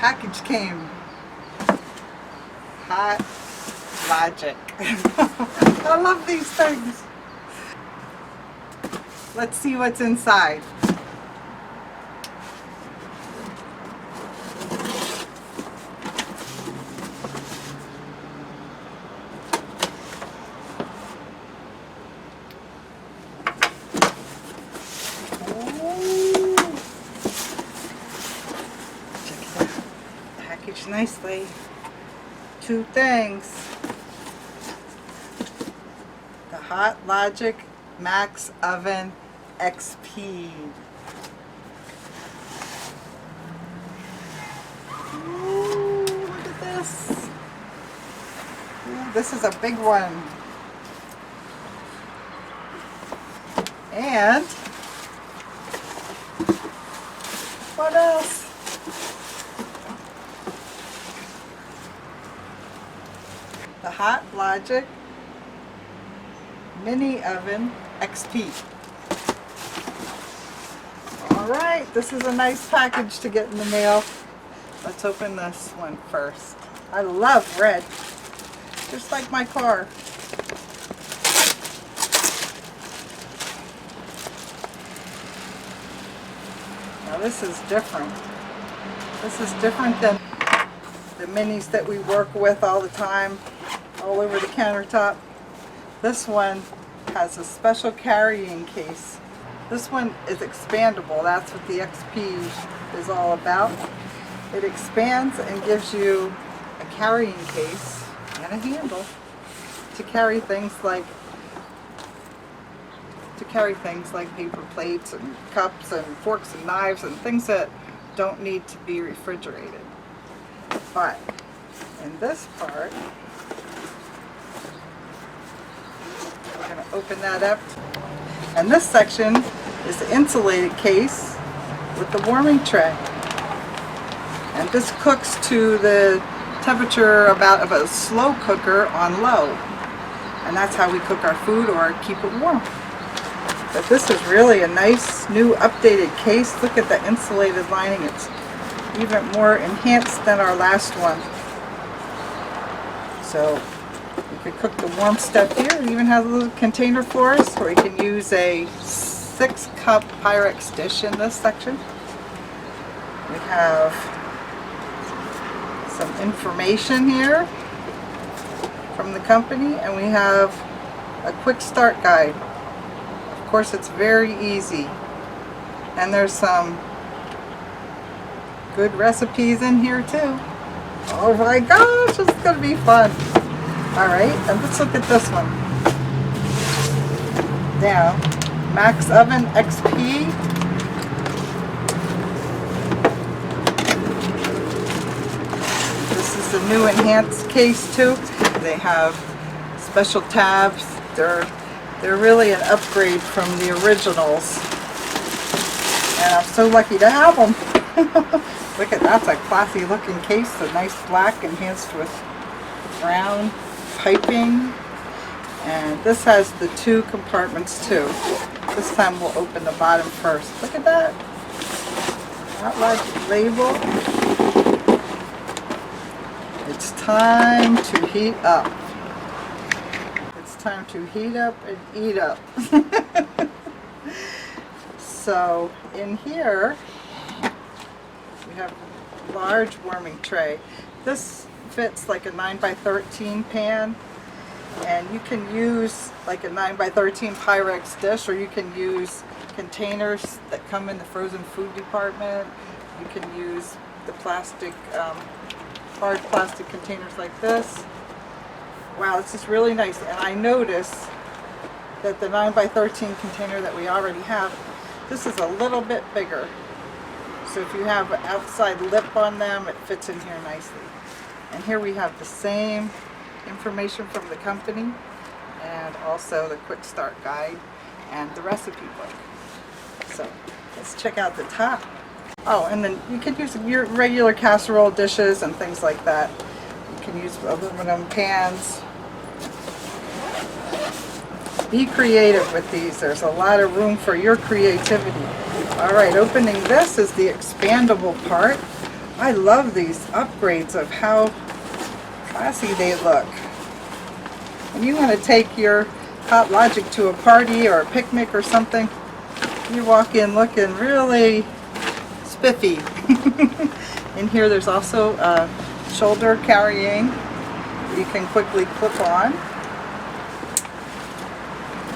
package came. Hot Logic. I love these things. Let's see what's inside. Packaged nicely. Two things. The Hot Logic Max Oven XP. Ooh, look at this. Ooh, this is a big one. And what else? The Hot Logic Mini Oven XP. Alright, this is a nice package to get in the mail. Let's open this one first. I love red, just like my car. Now this is different. This is different than the minis that we work with all the time, all over the countertop. This one has a special carrying case. This one is expandable. That's what the XP is all about. It expands and gives you a carrying case and a handle to carry things like paper plates and cups and forks and knives and things that don't need to be refrigerated. But in this part, we're going to open that up. And this section is the insulated case with the warming tray. And this cooks to the temperature about of a slow cooker on low. And that's how we cook our food or keep it warm. But this is really a nice new updated case. Look at the insulated lining. It's even more enhanced than our last one. So you can cook the warm stuff here. It even has a little container for us where you can use a 6-cup Pyrex dish in this section. We have some information here from the company, and we have a quick start guide. Of course, it's very easy, and there's some good recipes in here too. Oh my gosh, it's gonna be fun. Alright, and let's look at this one. Now, Max Oven XP. This is the new enhanced case too. They have special tabs. They're really an upgrade from the originals. And I'm so lucky to have them. Look at that, that's a classy looking case, a nice black enhanced with brown piping. And this has the 2 compartments too. This time we'll open the bottom first. Look at that. Hot Logic label. It's time to heat up. It's time to heat up and eat up. So in here we have a large warming tray. This fits like a 9x13 pan, and you can use like a 9x13 Pyrex dish, or you can use containers that come in the frozen food department. You can use the plastic, hard plastic containers like this. Wow, this is really nice. And I notice that the 9x13 container that we already have, this is a little bit bigger. So if you have an outside lip on them, it fits in here nicely. And here we have the same information from the company, and also the quick start guide and the recipe book. So let's check out the top. Oh, and then you can use your regular casserole dishes and things like that. You can use aluminum pans. Be creative with these. There's a lot of room for your creativity. All right, opening this is the expandable part I love these upgrades of how classy they look. When you want to take your Hot Logic to a party or a picnic or something, you walk in looking really spiffy. In here there's also a shoulder carrying you can quickly clip on.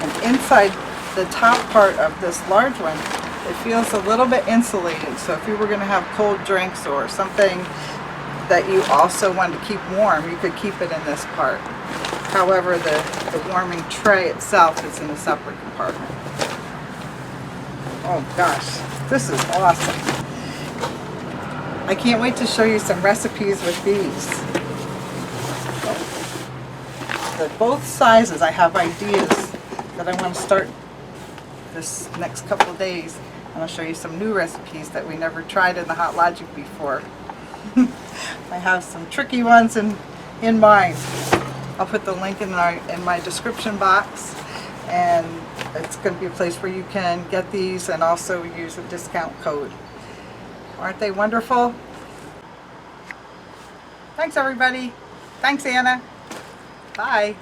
And inside the top part of this large one, it feels a little bit insulated. So if you were going to have cold drinks or something that you also wanted to keep warm, you could keep it in this part. However, the warming tray itself is in a separate compartment. Oh gosh, this is awesome. I can't wait to show you some recipes with these. Both sizes, I have ideas that I want to start this next couple of days. And I'll show you some new recipes that we never tried in the Hot Logic before. I have some tricky ones in mind. I'll put the link in my description box, and it's going to be a place where you can get these and also use a discount code. Aren't they wonderful? Thanks everybody. Thanks Anna. Bye.